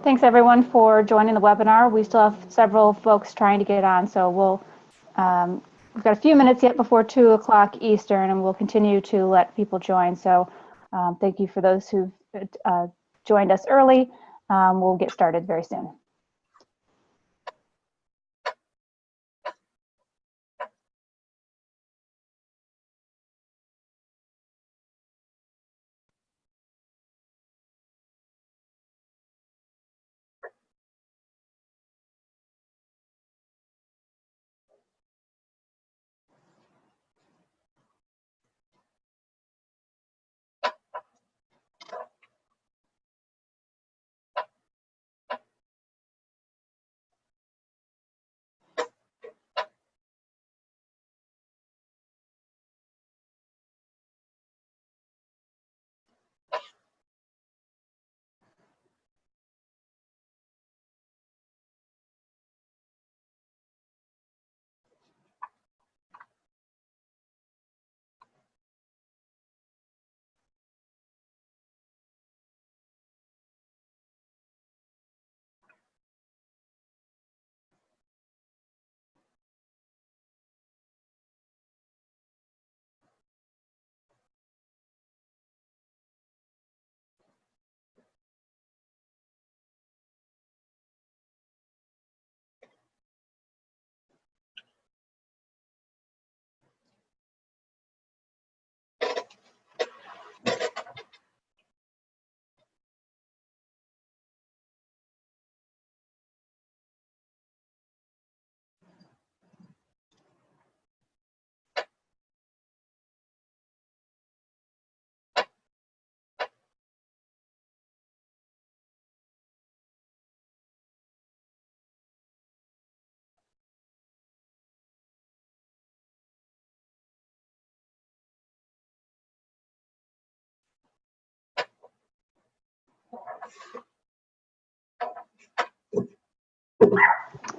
Thanks everyone for joining the webinar. We still have several folks trying to get on, so we've got a few minutes yet before 2 o'clock Eastern, and we'll continue to let people join. So thank you for those who've joined us early. We'll get started very soon.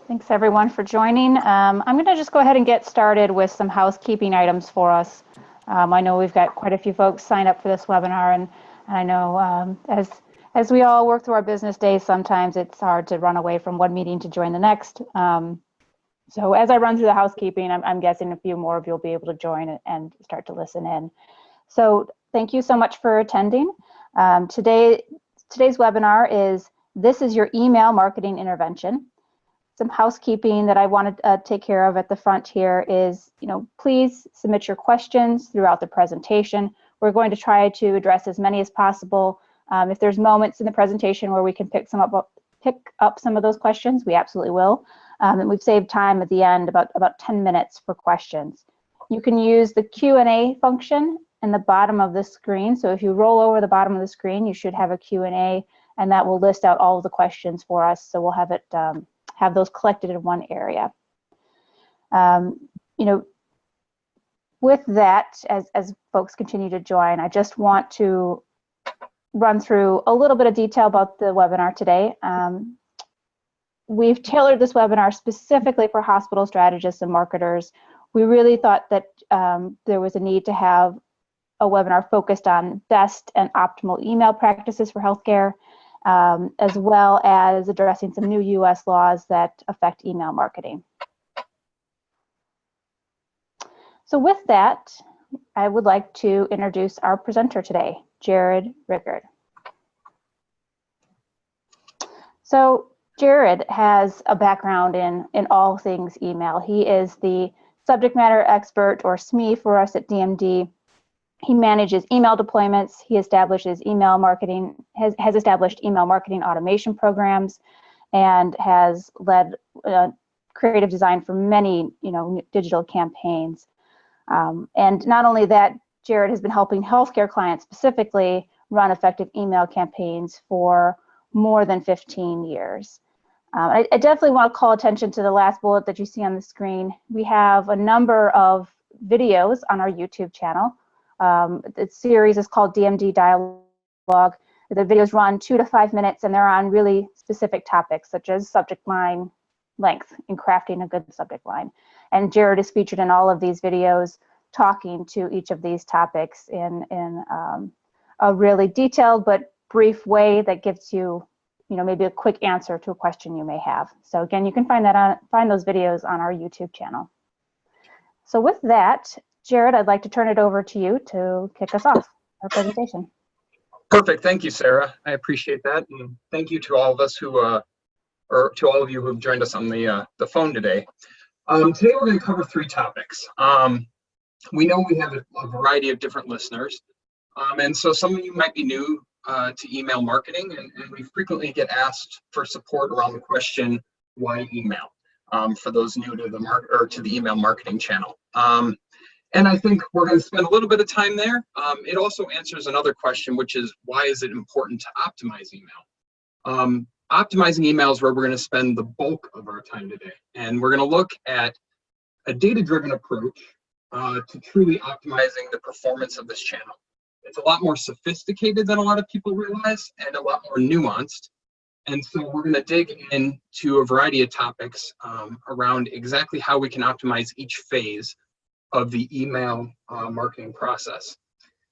Thanks everyone for joining. I'm going to just go ahead and get started with some housekeeping items for us. I know we've got quite a few folks signed up for this webinar, and I know as we all work through our business days, sometimes it's hard to run away from one meeting to join the next. So as I run through the housekeeping, I'm guessing a few more of you will be able to join and start to listen in. So thank you so much for attending. Today's webinar is "This is your email marketing intervention." Some housekeeping that I want to take care of at the front here is, please submit your questions throughout the presentation. We're going to try to address as many as possible. If there's moments in the presentation where we can pick up some of those questions, we absolutely will. And we've saved time at the end, about 10 minutes for questions. You can use the Q&A function in the bottom of the screen. So if you roll over the bottom of the screen, you should have a Q&A, and that will list out all of the questions for us. So we'll have it have those collected in one area. With that, as folks continue to join, I just want to run through a little bit of detail about the webinar today. We've tailored this webinar specifically for hospital strategists and marketers. We really thought that there was a need to have a webinar focused on best and optimal email practices for healthcare, as well as addressing some new U.S. laws that affect email marketing. So with that, I would like to introduce our presenter today, Jared Rickard. So Jared has a background in all things email. He is the subject matter expert, or SME, for us at DMD. He manages email deployments. He establishes email marketing, has established email marketing automation programs, and has led creative design for many, digital campaigns. And not only that, Jared has been helping healthcare clients specifically run effective email campaigns for more than 15 years. I definitely want to call attention to the last bullet that you see on the screen. We have a number of videos on our YouTube channel. The series is called DMD Dialogue. The videos run 2 to 5 minutes, and they're on really specific topics such as subject line length and crafting a good subject line. And Jared is featured in all of these videos, talking to each of these topics in a really detailed but brief way that gives you, maybe a quick answer to a question you may have. So again, you can find those videos on our YouTube channel. So with that, Jared, I'd like to turn it over to you to kick us off our presentation. Perfect. Thank you, Sarah. I appreciate that. And thank you to all of us or to all of you who have joined us on the phone today. Today we're going to cover 3 topics. We know we have a variety of different listeners. And so some of you might be new to email marketing, and we frequently get asked for support around the question, why email? For those new to the email marketing channel. And I think we're going to spend a little bit of time there. It also answers another question, which is, why is it important to optimize email? Optimizing email is where we're going to spend the bulk of our time today. And we're going to look at a data-driven approach to truly optimizing the performance of this channel. It's a lot more sophisticated than a lot of people realize, and a lot more nuanced. And so we're going to dig into a variety of topics around exactly how we can optimize each phase of the email marketing process.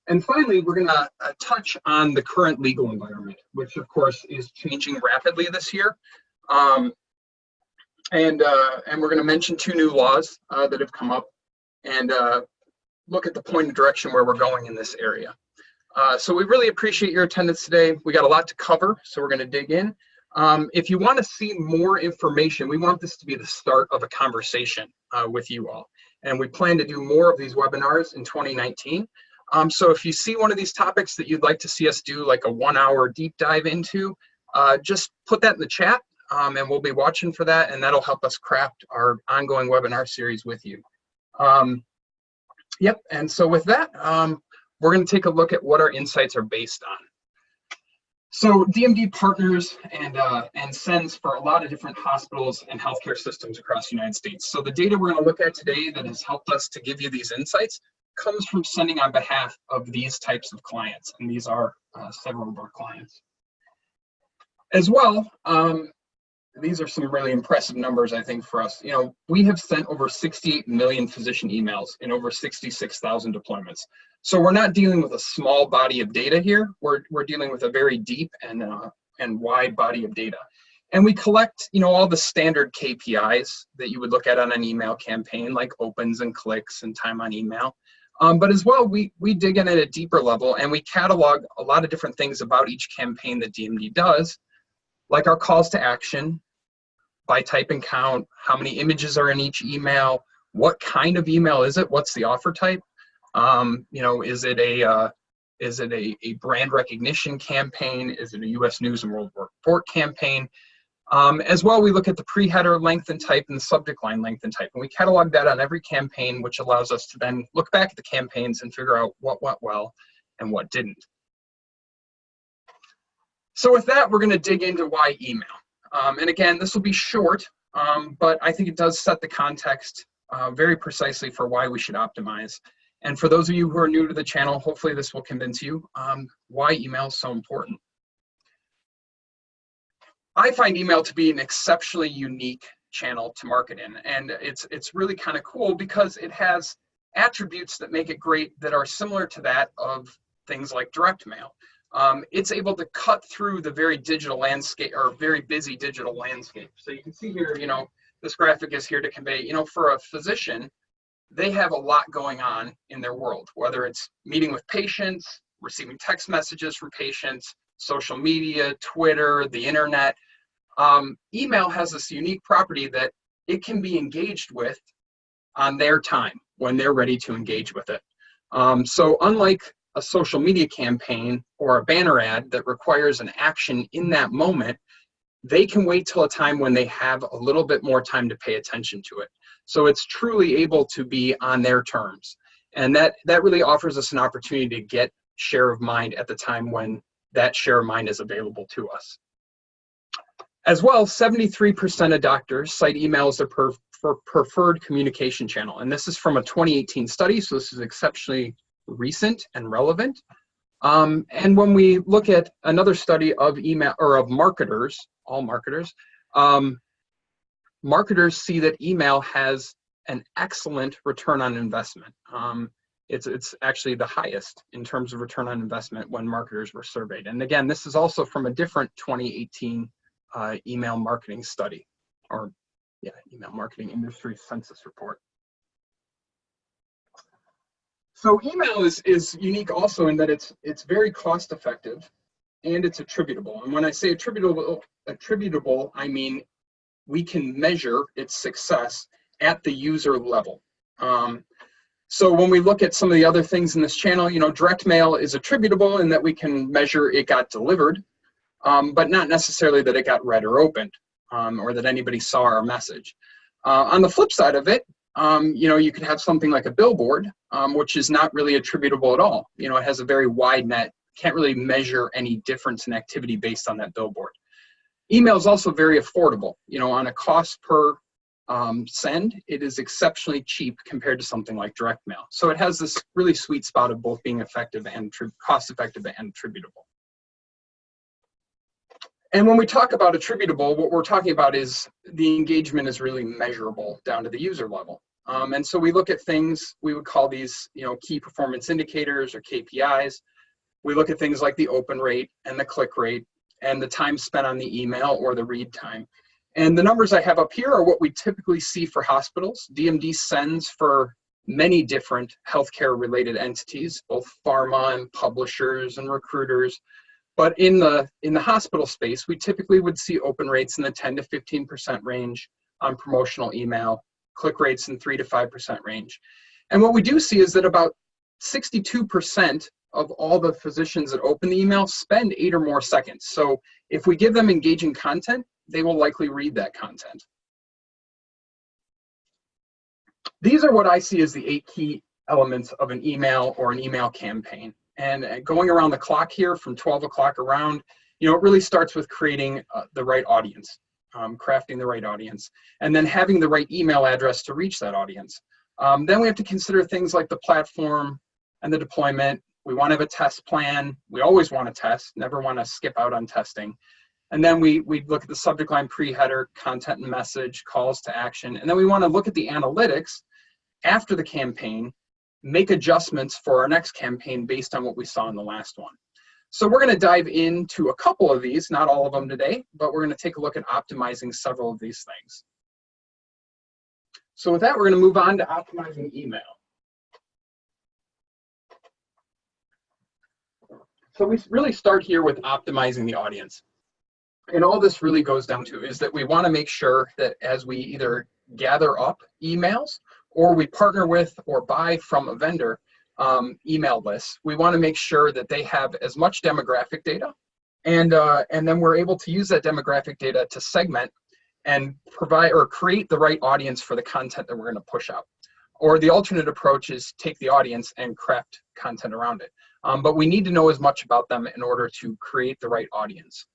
And finally, we're going to touch on the current legal environment, which of course is changing rapidly this year. And we're going to mention 2 new laws that have come up, and look at the point of direction where we're going in this area. So we really appreciate your attendance today. We got a lot to cover, so we're going to dig in. If you want to see more information, we want this to be the start of a conversation with you all. And we plan to do more of these webinars in 2019. So if you see one of these topics that you'd like to see us do like a 1-hour deep dive into, just put that in the chat, and we'll be watching for that, and that'll help us craft our ongoing webinar series with you. Yep, and so with that, we're going to take a look at what our insights are based on. So DMD partners and sends for a lot of different hospitals and healthcare systems across the United States. So the data we're going to look at today that has helped us to give you these insights comes from sending on behalf of these types of clients, and these are several of our clients. As well, these are some really impressive numbers, I think, for us. We have sent over 68 million physician emails in over 66,000 deployments. So we're not dealing with a small body of data here. We're dealing with a very deep and wide body of data. And we collect, all the standard KPIs that you would look at on an email campaign, like opens and clicks and time on email. But as well, we dig in at a deeper level, and we catalog a lot of different things about each campaign that DMD does, like our calls to action, by type and count, how many images are in each email, what kind of email is it, what's the offer type, is it a brand recognition campaign, is it a U.S. News and World Report campaign? As well, we look at the pre-header length and type and the subject line length and type, and we catalog that on every campaign, which allows us to then look back at the campaigns and figure out what went well and what didn't. So with that, we're going to dig into why email. And again, this will be short, but I think it does set the context very precisely for why we should optimize. And for those of you who are new to the channel, hopefully this will convince you why email is so important. I find email to be an exceptionally unique channel to market in, and it's really kind of cool because it has attributes that make it great that are similar to that of things like direct mail. It's able to cut through the very digital landscape, or very busy digital landscape. So you can see here, this graphic is here to convey, for a physician, they have a lot going on in their world, whether it's meeting with patients, receiving text messages from patients, social media, Twitter, the internet. email has this unique property that it can be engaged with on their time when they're ready to engage with it. So unlike a social media campaign or a banner ad that requires an action in that moment, they can wait till a time when they have a little bit more time to pay attention to it. So it's truly able to be on their terms. And that really offers us an opportunity to get share of mind at the time when that share of mind is available to us. As well, 73% of doctors cite email as their preferred communication channel. And this is from a 2018 study, so this is exceptionally recent and relevant. And when we look at another study of email, or of marketers, all marketers, marketers see that email has an excellent return on investment. It's actually the highest in terms of return on investment when marketers were surveyed. And again, this is also from a different 2018 email marketing study, or email marketing industry census report. So email is unique also in that it's very cost effective and it's attributable. And when I say attributable, I mean we can measure its success at the user level. So when we look at some of the other things in this channel, direct mail is attributable in that we can measure it got delivered, but not necessarily that it got read or opened, or that anybody saw our message. On the flip side of it, you could have something like a billboard, which is not really attributable at all. It has a very wide net, can't really measure any difference in activity based on that billboard. Email is also very affordable. On a cost per send, it is exceptionally cheap compared to something like direct mail. So it has this really sweet spot of both being effective and cost effective and attributable. And when we talk about attributable, what we're talking about is the engagement is really measurable down to the user level. And so we look at things, we would call these, key performance indicators or KPIs. We look at things like the open rate and the click rate and the time spent on the email or the read time. And the numbers I have up here are what we typically see for hospitals. DMD sends for many different healthcare related entities, both pharma and publishers and recruiters. But in the hospital space, we typically would see open rates in the 10 to 15% range on promotional email, click rates in 3 to 5% range. And what we do see is that about 62% of all the physicians that open the email spend 8 or more seconds. So if we give them engaging content, they will likely read that content. These are what I see as the 8 key elements of an email or an email campaign. And going around the clock here from 12 o'clock around, it really starts with creating the right audience, crafting the right audience, and then having the right email address to reach that audience. Then we have to consider things like the platform and the deployment. We want to have a test plan. We always want to test, never want to skip out on testing. And then we look at the subject line, pre-header, content and message, calls to action. And then we want to look at the analytics after the campaign, make adjustments for our next campaign based on what we saw in the last one. So we're going to dive into a couple of these, not all of them today, but we're going to take a look at optimizing several of these things. So with that, we're going to move on to optimizing email. So we really start here with optimizing the audience. And all this really goes down to is that we want to make sure that as we either gather up emails or we partner with or buy from a vendor email lists, we want to make sure that they have as much demographic data, and then we're able to use that demographic data to segment and provide or create the right audience for the content that we're going to push out. Or the alternate approach is take the audience and craft content around it. But we need to know as much about them in order to create the right audience.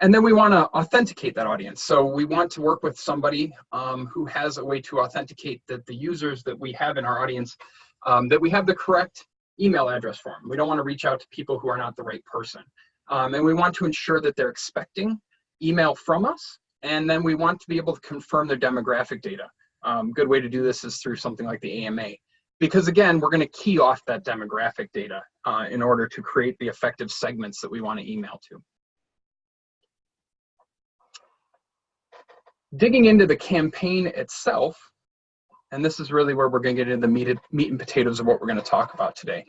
And then we want to authenticate that audience. So we want to work with somebody who has a way to authenticate that the users that we have in our audience, that we have the correct email address for them. We don't want to reach out to people who are not the right person. And we want to ensure that they're expecting email from us. And then we want to be able to confirm their demographic data. Good way to do this is through something like the AMA. Because again, we're going to key off that demographic data in order to create the effective segments that we want to email to. Digging into the campaign itself, and this is really where we're going to get into the meat and potatoes of what we're going to talk about today.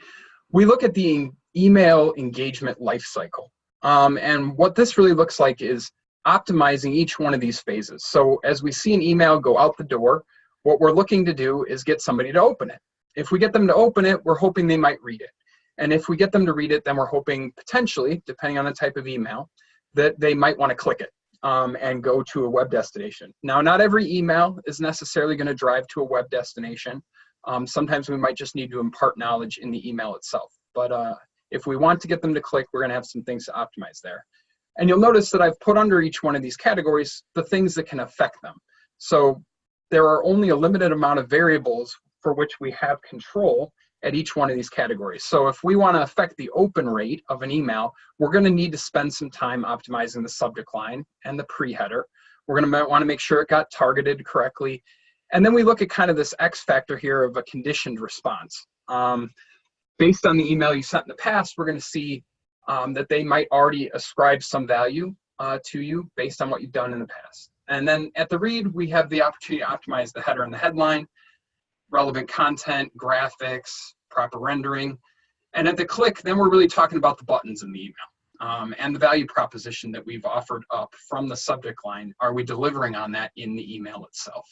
We look at the email engagement life cycle. And what this really looks like is optimizing each one of these phases. So as we see an email go out the door, what we're looking to do is get somebody to open it. If we get them to open it, we're hoping they might read it. And if we get them to read it, then we're hoping potentially, depending on the type of email, that they might want to click it and go to a web destination. Now, not every email is necessarily going to drive to a web destination. Sometimes we might just need to impart knowledge in the email itself. But if we want to get them to click, we're going to have some things to optimize there. And you'll notice that I've put under each one of these categories the things that can affect them. So there are only a limited amount of variables for which we have control at each one of these categories. So if we want to affect the open rate of an email, we're going to need to spend some time optimizing the subject line and the pre-header. We're going to want to make sure it got targeted correctly. And then we look at kind of this X factor here of a conditioned response. Based on the email you sent in the past, we're going to see that they might already ascribe some value to you based on what you've done in the past. And then at the read, we have the opportunity to optimize the header and the headline, relevant content, graphics, proper rendering. And at the click, then we're really talking about the buttons in the email and the value proposition that we've offered up from the subject line. Are we delivering on that in the email itself?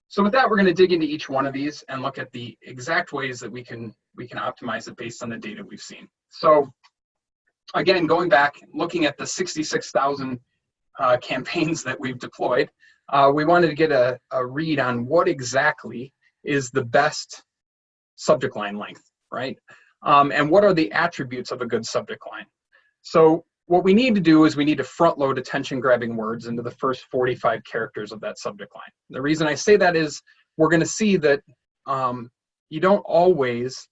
So with that, we're going to dig into each one of these and look at the exact ways that we can optimize it based on the data we've seen. So again, going back, looking at the 66,000 campaigns that we've deployed, we wanted to get a read on what exactly is the best subject line length, right? And what are the attributes of a good subject line? So what we need to do is we need to front load attention grabbing words into the first 45 characters of that subject line. The reason I say that is we're going to see that you don't always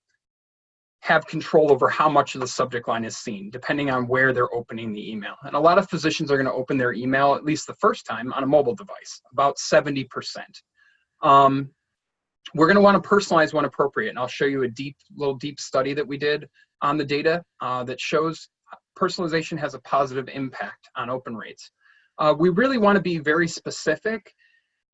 have control over how much of the subject line is seen, depending on where they're opening the email. And a lot of physicians are going to open their email, at least the first time, on a mobile device, about 70%. We're going to want to personalize when appropriate, and I'll show you a little deep study that we did on the data that shows personalization has a positive impact on open rates. We really want to be very specific,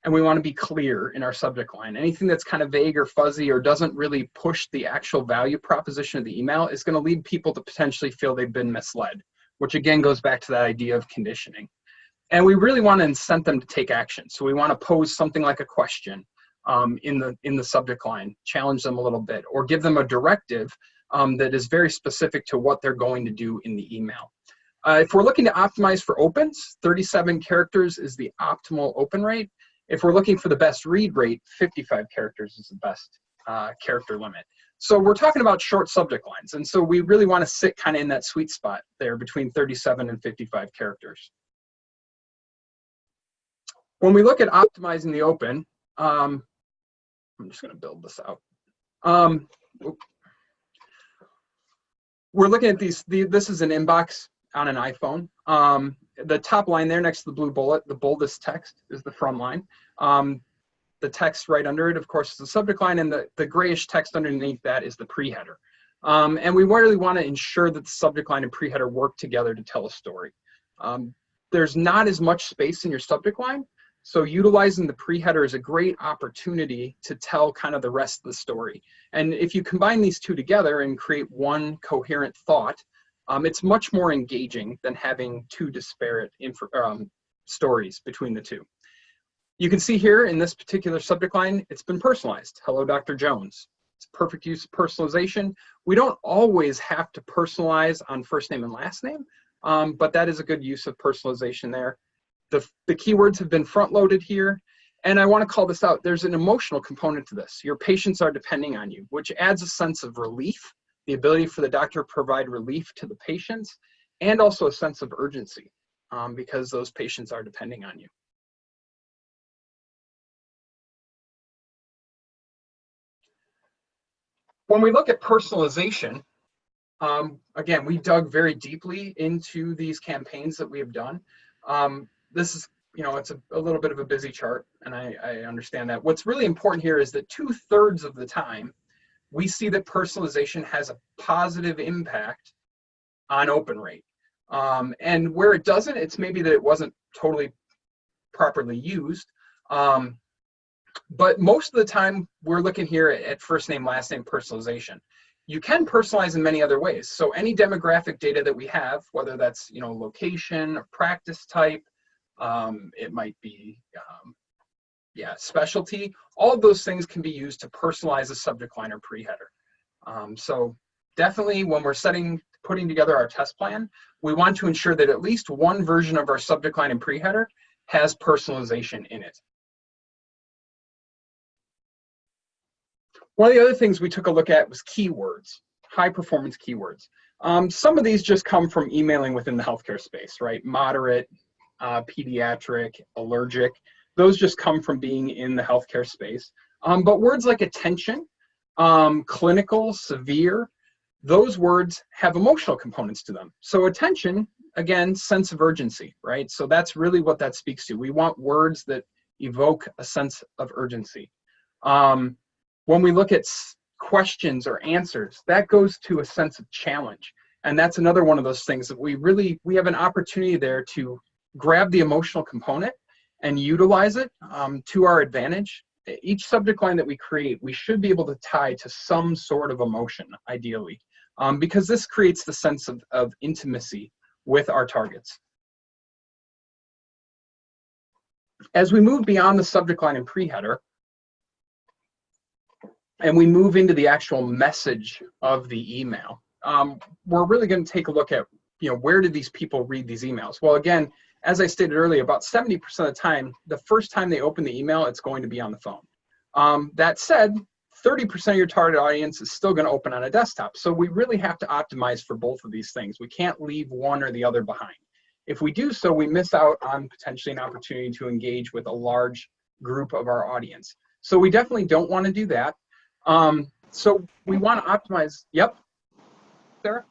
and we want to be clear in our subject line. Anything that's kind of vague or fuzzy or doesn't really push the actual value proposition of the email is going to lead people to potentially feel they've been misled, which again goes back to that idea of conditioning. And we really want to incent them to take action. So we want to pose something like a question in the subject line, challenge them a little bit, or give them a directive that is very specific to what they're going to do in the email. If we're looking to optimize for opens, 37 characters is the optimal open rate. If we're looking for the best read rate, 55 characters is the best character limit. So we're talking about short subject lines. And so we really want to sit kind of in that sweet spot there between 37 and 55 characters. When we look at optimizing the open, I'm just going to build this out. We're looking at these. This is an inbox on an iPhone. The top line there next to the blue bullet, the boldest text is the from line. The text right under it, of course, is the subject line, and the grayish text underneath that is the pre-header. And we really want to ensure that the subject line and pre-header work together to tell a story. There's not as much space in your subject line, so utilizing the pre-header is a great opportunity to tell kind of the rest of the story. And if you combine these two together and create one coherent thought, it's much more engaging than having two disparate stories between the two. You can see here in this particular subject line, it's been personalized. Hello, Dr. Jones. It's perfect use of personalization. We don't always have to personalize on first name and last name, but that is a good use of personalization there. The keywords have been front loaded here. And I want to call this out. There's an emotional component to this. Your patients are depending on you, which adds a sense of relief, the ability for the doctor to provide relief to the patients, and also a sense of urgency because those patients are depending on you. When we look at personalization, again, we dug very deeply into these campaigns that we have done. This is, it's a little bit of a busy chart, and I understand that. What's really important here is that 2/3 of the time, we see that personalization has a positive impact on open rate. And where it doesn't, it's maybe that it wasn't totally properly used. But most of the time, we're looking here at first name, last name personalization. you can personalize in many other ways. So any demographic data that we have, whether that's, you know, location or practice type, it might be, specialty, all of those things can be used to personalize a subject line or pre-header. So definitely when we're putting together our test plan, we want to ensure that at least one version of our subject line and pre-header has personalization in it. One of the other things we took a look at was keywords, high performance keywords. Some of these just come from emailing within the healthcare space, right? Moderate, pediatric, allergic, those just come from being in the healthcare space. But words like attention, clinical, severe, those words have emotional components to them. So attention, again, sense of urgency, right? So that's really what that speaks to. We want words that evoke a sense of urgency. When we look at questions or answers, that goes to a sense of challenge. And that's another one of those things that we have an opportunity there to grab the emotional component and utilize it to our advantage. Each subject line that we create, we should be able to tie to some sort of emotion, ideally, because this creates the sense of intimacy with our targets. As we move beyond the subject line and pre-header, and we move into the actual message of the email, we're really going to take a look at, you know, where did these people read these emails? Well, again, as I stated earlier, about 70% of the time, the first time they open the email, it's going to be on the phone. That said, 30% of your target audience is still going to open on a desktop. So we really have to optimize for both of these things. We can't leave one or the other behind. If we do so, we miss out on potentially an opportunity to engage with a large group of our audience. So we definitely don't want to do that. So we want to optimize. Yep, Sarah?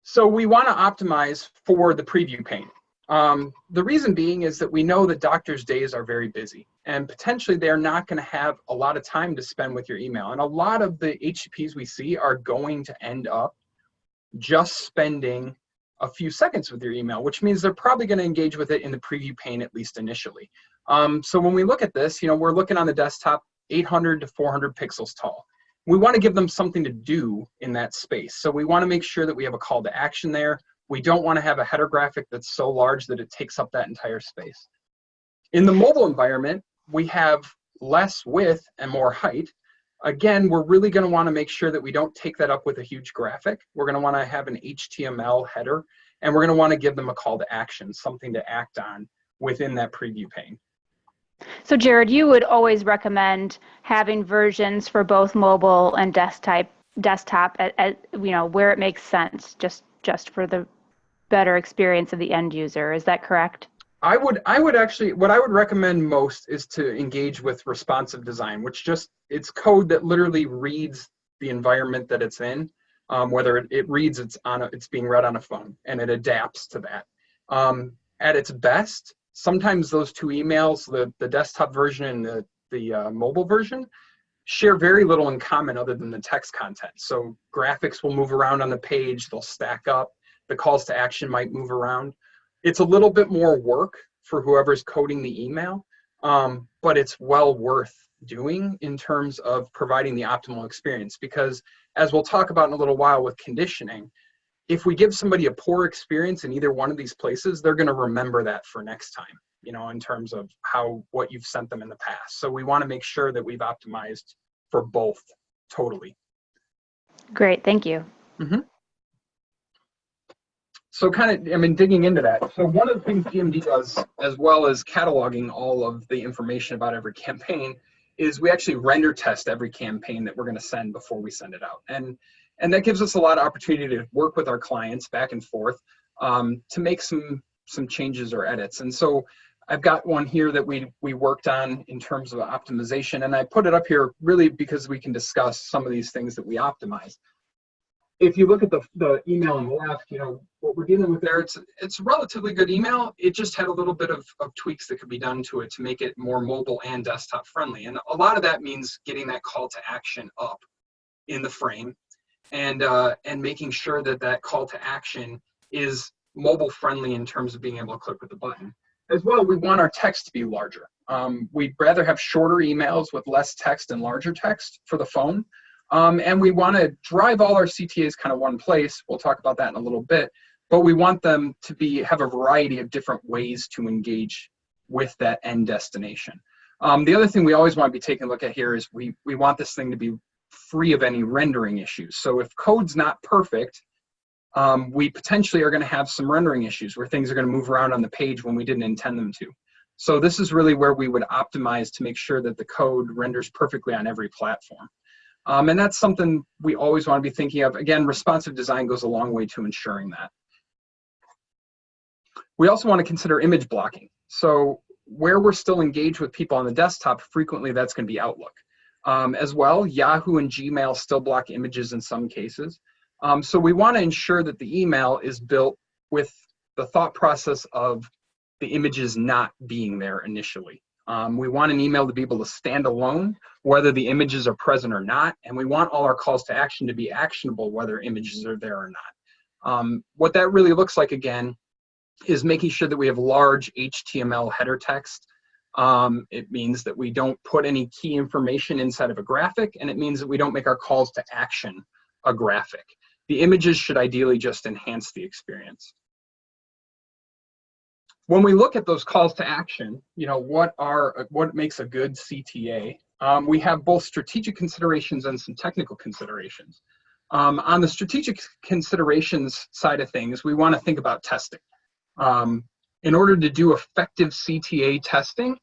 So we want to optimize for the preview pane. The reason being is that we know that doctors' days are very busy, and potentially they're not going to have a lot of time to spend with your email. And a lot of the HCPs we see are going to end up just spending a few seconds with your email, which means they're probably going to engage with it in the preview pane, at least initially. So when we look at this, you know, we're looking on the desktop 800 to 400 pixels tall. We want to give them something to do in that space. So we want to make sure that we have a call to action there. We don't want to have a header graphic that's so large that it takes up that entire space. In the mobile environment, we have less width and more height. Again, we're really going to want to make sure that we don't take that up with a huge graphic. We're going to want to have an HTML header, and we're going to want to give them a call to action, something to act on within that preview pane. So Jared, you would always recommend having versions for both mobile and desktop at you know, where it makes sense, just for the better experience of the end user. Is that correct? I would actually, what I would recommend most is to engage with responsive design, which it's code that literally reads the environment that it's in, whether it reads it's being read on a phone, and it adapts to that. At its best, sometimes those two emails, the desktop version and the mobile version, share very little in common other than the text content. So graphics will move around on the page, they'll stack up, the calls to action might move around. It's a little bit more work for whoever's coding the email, but it's well worth doing in terms of providing the optimal experience, because as we'll talk about in a little while with conditioning, if we give somebody a poor experience in either one of these places, they're going to remember that for next time, you know, in terms of what you've sent them in the past. So we want to make sure that we've optimized for both totally. Great, thank you. Mm-hmm. So digging into that. So one of the things DMD does, as well as cataloging all of the information about every campaign, is we actually render test every campaign that we're going to send before we send it out. And that gives us a lot of opportunity to work with our clients back and forth to make some changes or edits. And so I've got one here that we worked on in terms of optimization, and I put it up here really because we can discuss some of these things that we optimize. If you look at the email on the left, you know, what we're dealing with there, it's a relatively good email. It just had a little bit of tweaks that could be done to it to make it more mobile and desktop friendly. And a lot of that means getting that call to action up in the frame and making sure that call to action is mobile friendly in terms of being able to click with the button. As well, we want our text to be larger. We'd rather have shorter emails with less text and larger text for the phone. And we want to drive all our CTAs kind of one place. We'll talk about that in a little bit. But we want them to have a variety of different ways to engage with that end destination. The other thing we always want to be taking a look at here is we want this thing to be free of any rendering issues. So if code's not perfect, we potentially are going to have some rendering issues where things are going to move around on the page when we didn't intend them to. So this is really where we would optimize to make sure that the code renders perfectly on every platform. And that's something we always want to be thinking of. Again, responsive design goes a long way to ensuring that. We also want to consider image blocking. So where we're still engaged with people on the desktop, frequently that's going to be Outlook. As well, Yahoo and Gmail still block images in some cases. So we want to ensure that the email is built with the thought process of the images not being there initially. We want an email to be able to stand alone, whether the images are present or not, and we want all our calls to action to be actionable, whether images are there or not. What that really looks like, again, is making sure that we have large HTML header text. It means that we don't put any key information inside of a graphic, and it means that we don't make our calls to action a graphic. The images should ideally just enhance the experience. When we look at those calls to action, what makes a good CTA, we have both strategic considerations and some technical considerations. On the strategic considerations side of things, we want to think about testing. In order to do effective CTA testing,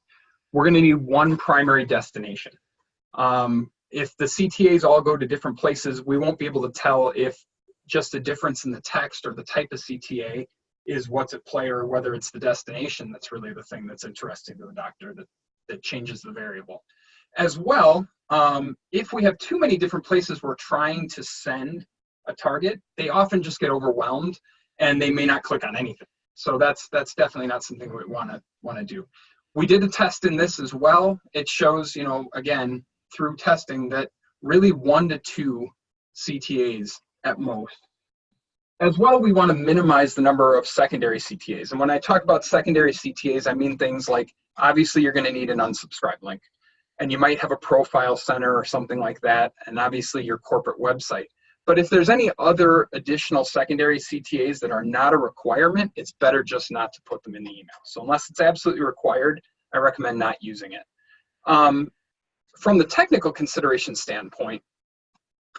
we're going to need one primary destination. If the CTAs all go to different places, we won't be able to tell if just a difference in the text or the type of CTA is what's at play, or whether it's the destination that's really the thing that's interesting to the doctor that changes the variable. As well, if we have too many different places we're trying to send a target, they often just get overwhelmed and they may not click on anything. So that's definitely not something we want to do. We did a test in this as well. It shows, again, through testing, that really 1 to 2 CTAs at most. As well, we want to minimize the number of secondary CTAs. And when I talk about secondary CTAs, I mean things like, obviously you're going to need an unsubscribe link, and you might have a profile center or something like that, and obviously your corporate website. But if there's any other additional secondary CTAs that are not a requirement, it's better just not to put them in the email. So unless it's absolutely required, I recommend not using it. From the technical consideration standpoint,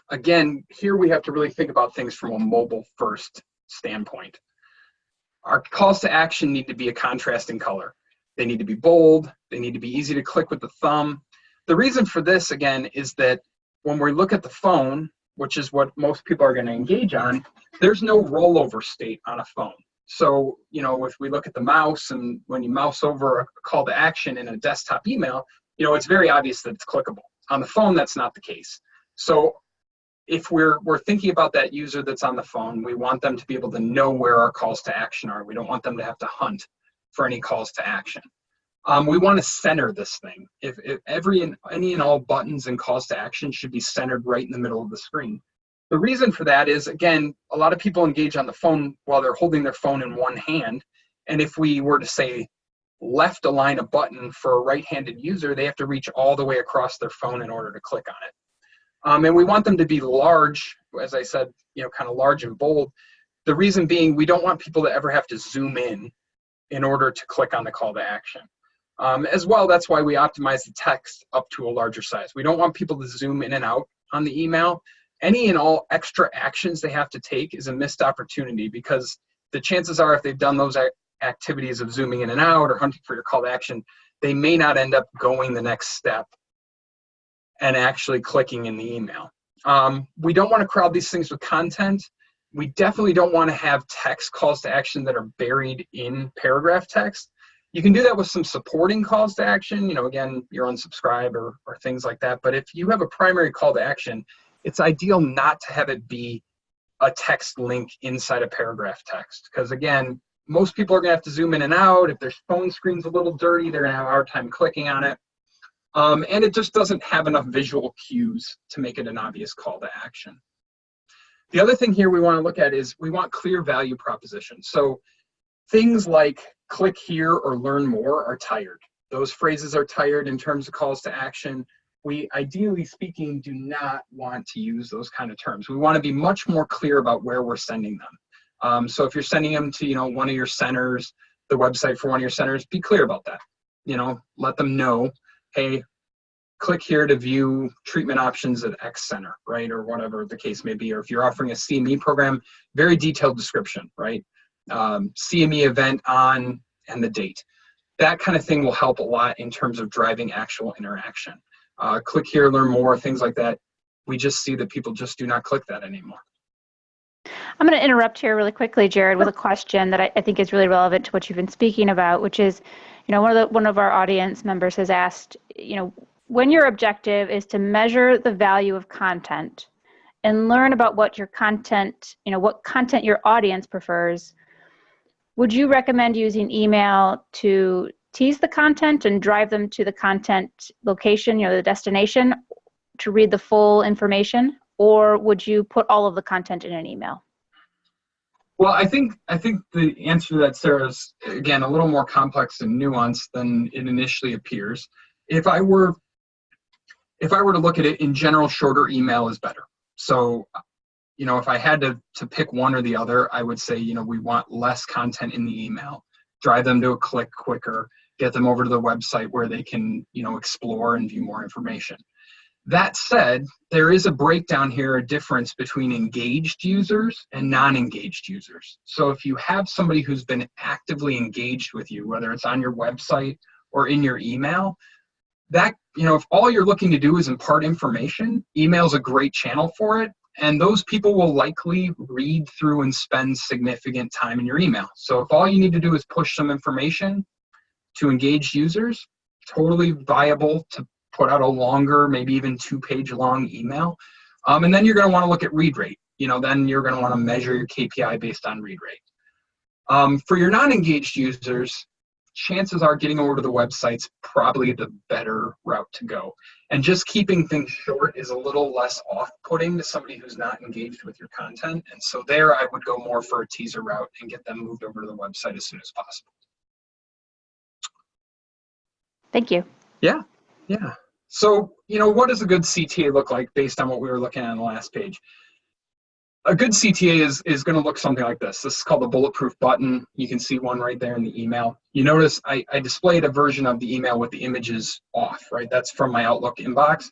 again, here we have to really think about things from a mobile-first standpoint. Our calls to action need to be a contrasting color. They need to be bold. They need to be easy to click with the thumb. The reason for this, again, is that when we look at the phone, which is what most people are going to engage on, there's no rollover state on a phone. So, if we look at the mouse, and when you mouse over a call to action in a desktop email, it's very obvious that it's clickable. On the phone, that's not the case. So if we're thinking about that user that's on the phone, we want them to be able to know where our calls to action are. We don't want them to have to hunt for any calls to action. We want to center this thing. If any and all buttons and calls to action should be centered right in the middle of the screen. The reason for that is, again, a lot of people engage on the phone while they're holding their phone in one hand. And if we were to say left align a button for a right-handed user, they have to reach all the way across their phone in order to click on it. And we want them to be large, as I said, kind of large and bold. The reason being, we don't want people to ever have to zoom in order to click on the call to action. As well, that's why we optimize the text up to a larger size. We don't want people to zoom in and out on the email. Any and all extra actions they have to take is a missed opportunity, because the chances are, if they've done those activities of zooming in and out or hunting for your call to action, they may not end up going the next step and actually clicking in the email. We don't want to crowd these things with content. We definitely don't want to have text calls to action that are buried in paragraph text. You can do that with some supporting calls to action, again, your unsubscribe or things like that. But if you have a primary call to action, it's ideal not to have it be a text link inside a paragraph text. Because again, most people are going to have to zoom in and out. If their phone screen's a little dirty, they're going to have a hard time clicking on it. And it just doesn't have enough visual cues to make it an obvious call to action. The other thing here we want to look at is we want clear value propositions. So things like click here or learn more are tired. Those phrases are tired in terms of calls to action. We, ideally speaking, do not want to use those kind of terms. We want to be much more clear about where we're sending them. So if you're sending them to, one of your centers, the website for one of your centers, be clear about that. Let them know, hey, click here to view treatment options at X center, right? Or whatever the case may be. Or if you're offering a CME program, very detailed description, right? CME event on and the date. That kind of thing will help a lot in terms of driving actual interaction. Click here, learn more, things like that. We just see that people just do not click that anymore. I'm going to interrupt here really quickly, Jared, with a question that I think is really relevant to what you've been speaking about, which is, one of our audience members has asked, when your objective is to measure the value of content and learn about what your content, what content your audience prefers, would you recommend using email to tease the content and drive them to the content location, the destination, to read the full information? Or would you put all of the content in an email? Well, I think the answer to that, Sarah, is, again, a little more complex and nuanced than it initially appears. If I were to look at it in general, shorter email is better. So, if I had to pick one or the other, I would say, we want less content in the email, drive them to a click quicker, get them over to the website where they can, explore and view more information. That said, there is a breakdown here, a difference between engaged users and non-engaged users. So if you have somebody who's been actively engaged with you, whether it's on your website or in your email, that, if all you're looking to do is impart information, email is a great channel for it. And those people will likely read through and spend significant time in your email. So if all you need to do is push some information to engaged users, totally viable to put out a longer, maybe even 2-page long email. And then you're going to want to look at read rate. Then you're going to want to measure your KPI based on read rate. For your non-engaged users, chances are getting over to the website's probably the better route to go. And just keeping things short is a little less off-putting to somebody who's not engaged with your content. And so there I would go more for a teaser route and get them moved over to the website as soon as possible. Thank you. Yeah. So, what does a good CTA look like based on what we were looking at on the last page? A good CTA is going to look something like this. This is called the bulletproof button. You can see one right there in the email. You notice I displayed a version of the email with the images off, right? That's from my Outlook inbox.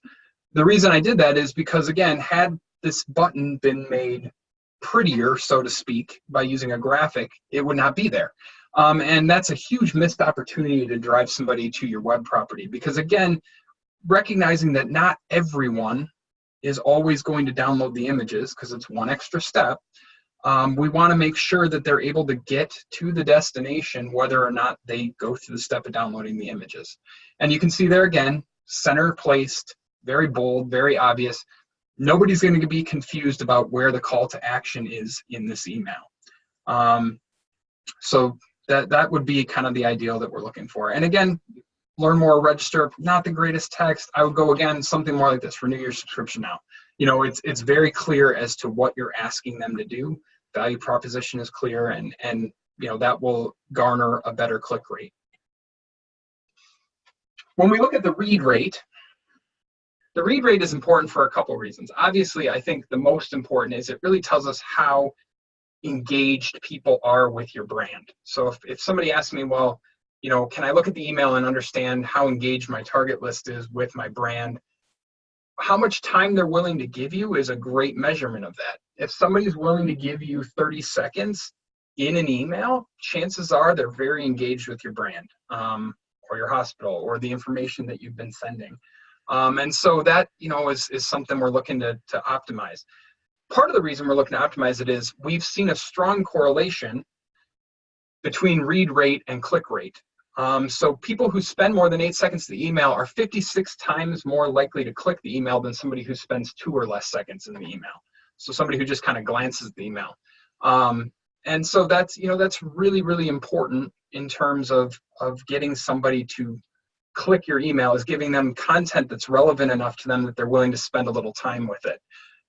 The reason I did that is because, again, had this button been made prettier, so to speak, by using a graphic, it would not be there. And that's a huge missed opportunity to drive somebody to your web property because, again, recognizing that not everyone is always going to download the images because it's one extra step. We want to make sure that they're able to get to the destination whether or not they go through the step of downloading the images. And you can see there again, center placed, very bold, very obvious. Nobody's going to be confused about where the call to action is in this email. So that would be kind of the ideal that we're looking for. And again, learn more, register, not the greatest text. I would go, again, something more like this, renew your subscription now. It's very clear as to what you're asking them to do. Value proposition is clear, and that will garner a better click rate. When we look at the read rate is important for a couple of reasons. Obviously, I think the most important is it really tells us how engaged people are with your brand. So if somebody asks me, well, can I look at the email and understand how engaged my target list is with my brand? How much time they're willing to give you is a great measurement of that. If somebody's willing to give you 30 seconds in an email, chances are they're very engaged with your brand or your hospital or the information that you've been sending. And so that, is something we're looking to optimize. Part of the reason we're looking to optimize it is we've seen a strong correlation between read rate and click rate. So people who spend more than 8 seconds to the email are 56 times more likely to click the email than somebody who spends 2 or less seconds in the email. So somebody who just kind of glances at the email. And so that's really, really important in terms of getting somebody to click your email, is giving them content that's relevant enough to them that they're willing to spend a little time with it.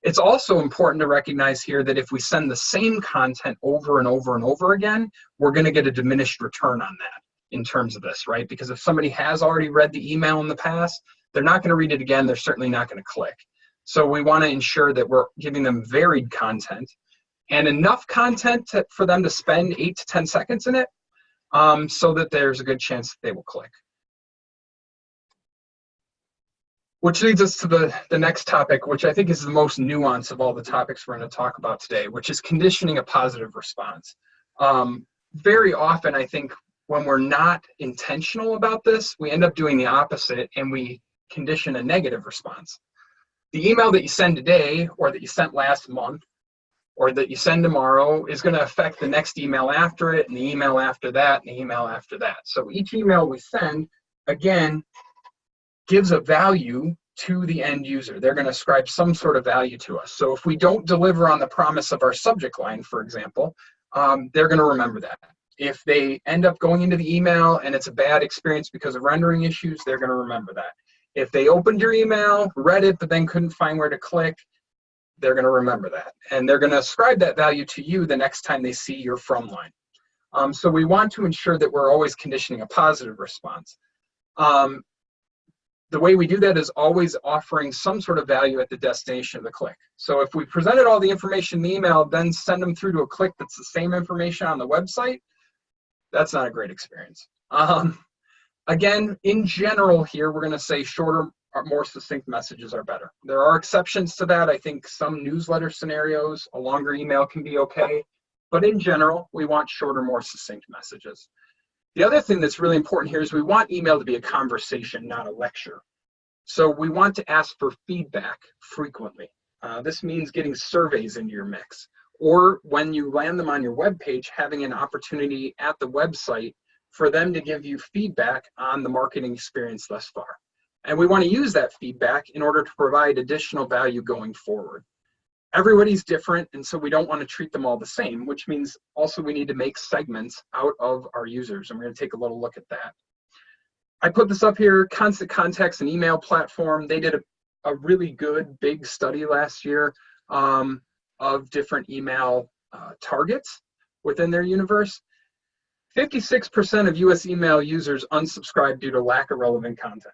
It's also important to recognize here that if we send the same content over and over and over again, we're going to get a diminished return on that in terms of this, right? Because if somebody has already read the email in the past, they're not going to read it again. They're certainly not going to click. So we want to ensure that we're giving them varied content and enough content for them to spend 8 to 10 seconds in it, so that there's a good chance that they will click. Which leads us to the next topic, which I think is the most nuanced of all the topics we're going to talk about today, which is conditioning a positive response. Very often, I think when we're not intentional about this, we end up doing the opposite and we condition a negative response. The email that you send today, or that you sent last month, or that you send tomorrow is going to affect the next email after it, and the email after that, and the email after that. So each email we send, again, gives a value to the end user. They're going to ascribe some sort of value to us. So if we don't deliver on the promise of our subject line, for example, they're going to remember that. If they end up going into the email and it's a bad experience because of rendering issues, they're going to remember that. If they opened your email, read it, but then couldn't find where to click, they're going to remember that. And they're going to ascribe that value to you the next time they see your from line. So we want to ensure that we're always conditioning a positive response. The way we do that is always offering some sort of value at the destination of the click. So if we presented all the information in the email, then send them through to a click that's the same information on the website, that's not a great experience. Again, in general here, we're going to say shorter, more succinct messages are better. There are exceptions to that. I think some newsletter scenarios, a longer email can be okay. But in general, we want shorter, more succinct messages. The other thing that's really important here is we want email to be a conversation, not a lecture. So we want to ask for feedback frequently. This means getting surveys into your mix, or when you land them on your web page, having an opportunity at the website for them to give you feedback on the marketing experience thus far. And we want to use that feedback in order to provide additional value going forward. Everybody's different, and so we don't want to treat them all the same, which means also we need to make segments out of our users, and we're going to take a little look at that. I put this up here, Constant Contact's an email platform. They did a really good big study last year of different email targets within their universe. 56% of US email users unsubscribe due to lack of relevant content.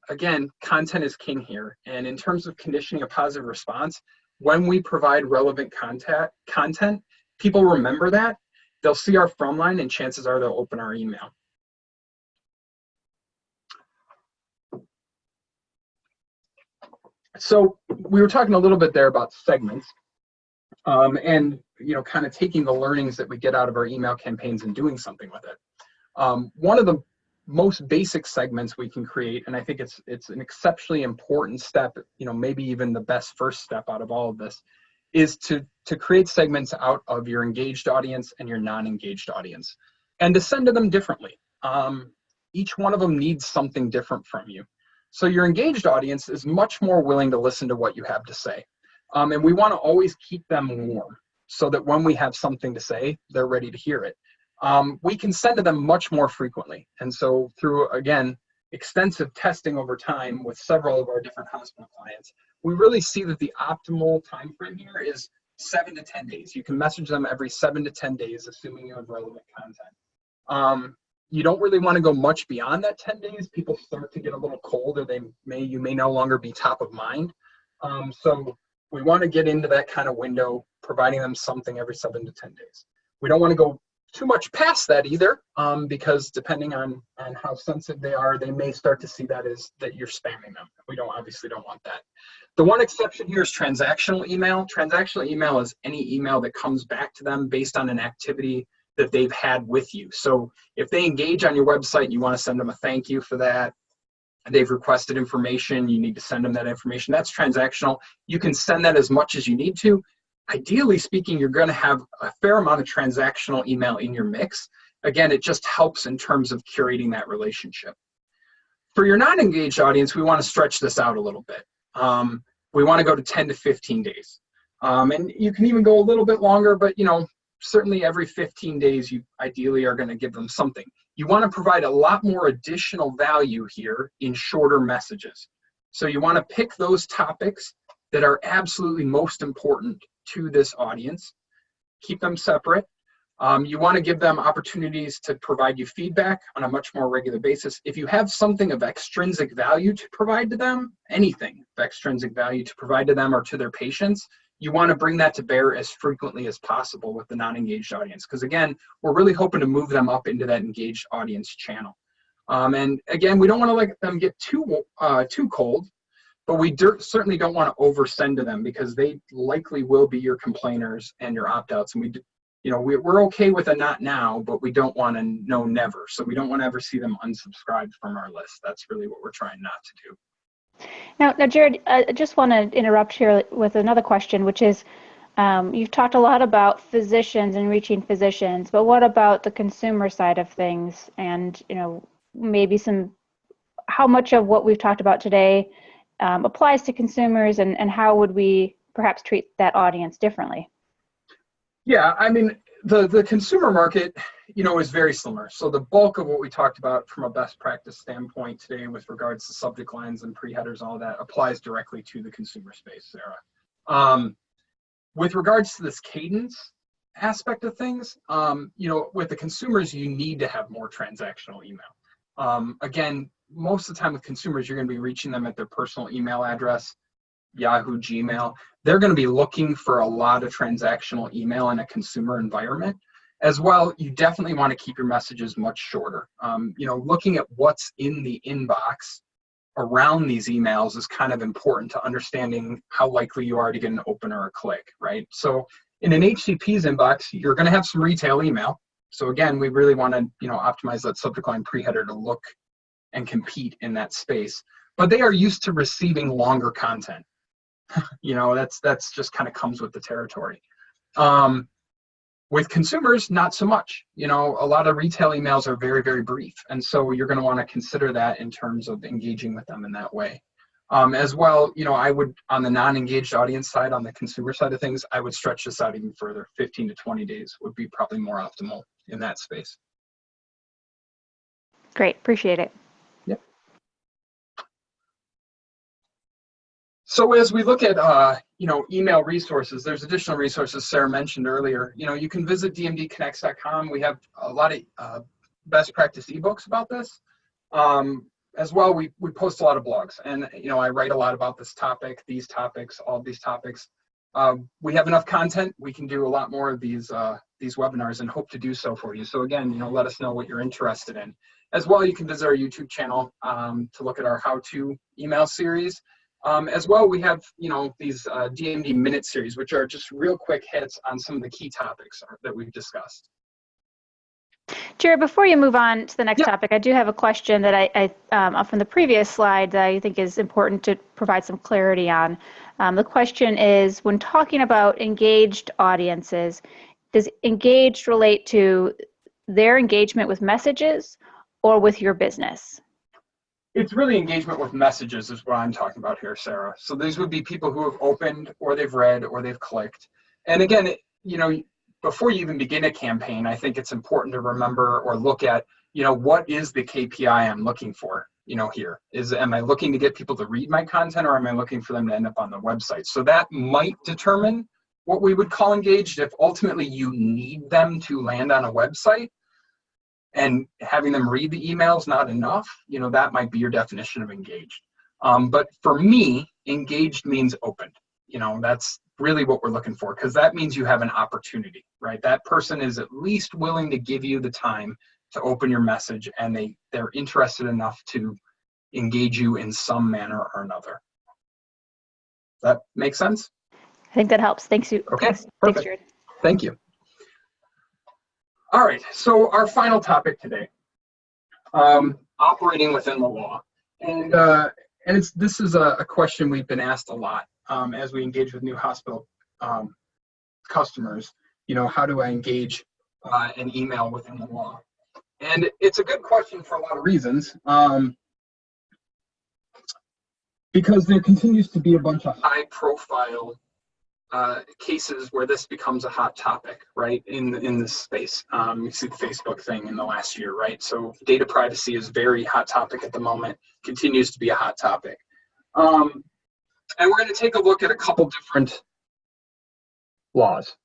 Again, content is king here. And in terms of conditioning a positive response, when we provide relevant content, people remember that. They'll see our from line, and chances are they'll open our email. So we were talking a little bit there about segments, and kind of taking the learnings that we get out of our email campaigns and doing something with it. One of the most basic segments we can create, and I think it's an exceptionally important step, maybe even the best first step out of all of this, is to create segments out of your engaged audience and your non-engaged audience, and to send to them differently. Each one of them needs something different from you. So your engaged audience is much more willing to listen to what you have to say. And we want to always keep them warm so that when we have something to say, they're ready to hear it. We can send to them much more frequently. And so through, again, extensive testing over time with several of our different hospital clients, we really see that the optimal time frame here is 7 to 10 days. You can message them every 7 to 10 days, assuming you have relevant content. You don't really want to go much beyond that 10 days. People start to get a little cold, or you may no longer be top of mind. So we want to get into that kind of window, providing them something every 7 to 10 days. We don't want to go too much past that either, because depending on how sensitive they are, they may start to see that as that you're spamming them. We obviously don't want that. The one exception here is transactional email. Transactional email is any email that comes back to them based on an activity that they've had with you. So if they engage on your website, you want to send them a thank you for that. They've requested information, you need to send them that information. That's transactional. You can send that as much as you need to. Ideally speaking, you're going to have a fair amount of transactional email in your mix. Again, it just helps in terms of curating that relationship. For your non-engaged audience, we want to stretch this out a little bit. We want to go to 10 to 15 days. And you can even go a little bit longer, but certainly every 15 days, you ideally are going to give them something. You want to provide a lot more additional value here in shorter messages. So you want to pick those topics that are absolutely most important to this audience. Keep them separate. You want to give them opportunities to provide you feedback on a much more regular basis. If you have something of extrinsic value to provide to them, anything of extrinsic value to provide to them or to their patients, you want to bring that to bear as frequently as possible with the non-engaged audience. Because again, we're really hoping to move them up into that engaged audience channel. And again, we don't want to let them get too cold, but we certainly don't want to oversend to them, because they likely will be your complainers and your opt-outs. And we're okay with a not now, but we don't want to know never. So we don't want to ever see them unsubscribed from our list. That's really what we're trying not to do. Now, Jared, I just want to interrupt here with another question, which is, you've talked a lot about physicians and reaching physicians, but what about the consumer side of things? And, maybe how much of what we've talked about today applies to consumers, and how would we perhaps treat that audience differently? Yeah, I mean, the consumer market, is very similar. So the bulk of what we talked about from a best practice standpoint today with regards to subject lines and pre-headers, all that applies directly to the consumer space, Sarah. With regards to this cadence aspect of things, with the consumers, you need to have more transactional email. Again, most of the time with consumers, you're going to be reaching them at their personal email address, Yahoo, Gmail. They're going to be looking for a lot of transactional email in a consumer environment. As well, you definitely want to keep your messages much shorter. Looking at what's in the inbox around these emails is kind of important to understanding how likely you are to get an open or a click, right? So in an HCP's inbox, you're going to have some retail email. So again, we really want to, optimize that subject line pre-header to look and compete in that space. But they are used to receiving longer content. That's just kind of comes with the territory. With consumers, not so much. A lot of retail emails are very, very brief. And so you're going to want to consider that in terms of engaging with them in that way. As well, I would, on the non-engaged audience side, on the consumer side of things, I would stretch this out even further. 15 to 20 days would be probably more optimal in that space. Great, appreciate it. Yep. So as we look at, email resources, there's additional resources Sarah mentioned earlier. You can visit dmdconnects.com. We have a lot of best practice ebooks about this. As well, we post a lot of blogs, and I write a lot about this topic, these topics, all these topics. We have enough content. We can do a lot more of these webinars, and hope to do so for you. So again, let us know what you're interested in. As well, you can visit our YouTube channel to look at our how-to email series. As well, we have, these DMD Minute series, which are just real quick hits on some of the key topics that we've discussed. Jared, before you move on to the next topic, I do have a question that I from the previous slide that I think is important to provide some clarity on. The question is, when talking about engaged audiences, does engaged relate to their engagement with messages or with your business? It's really engagement with messages is what I'm talking about here, Sarah. So these would be people who have opened, or they've read, or they've clicked. And again, before you even begin a campaign, I think it's important to remember or look at, what is the KPI I'm looking for, here? Am I looking to get people to read my content, or am I looking for them to end up on the website? So that might determine what we would call engaged. If ultimately you need them to land on a website, and having them read the emails not enough, that might be your definition of engaged. But for me, engaged means opened. That's really what we're looking for, because that means you have an opportunity, right? That person is at least willing to give you the time to open your message, and they're interested enough to engage you in some manner or another. That makes sense? I think that helps. Thanks. Okay, Thanks, perfect. Jared. Thank you. All right, so our final topic today, operating within the law. And this is a question we've been asked a lot as we engage with new hospital customers. How do I engage an email within the law? And it's a good question for a lot of reasons, because there continues to be a bunch of high-profile cases where this becomes a hot topic, right, in this space. You see the Facebook thing in the last year, right? So data privacy is a very hot topic at the moment, continues to be a hot topic. And we're going to take a look at a couple different laws.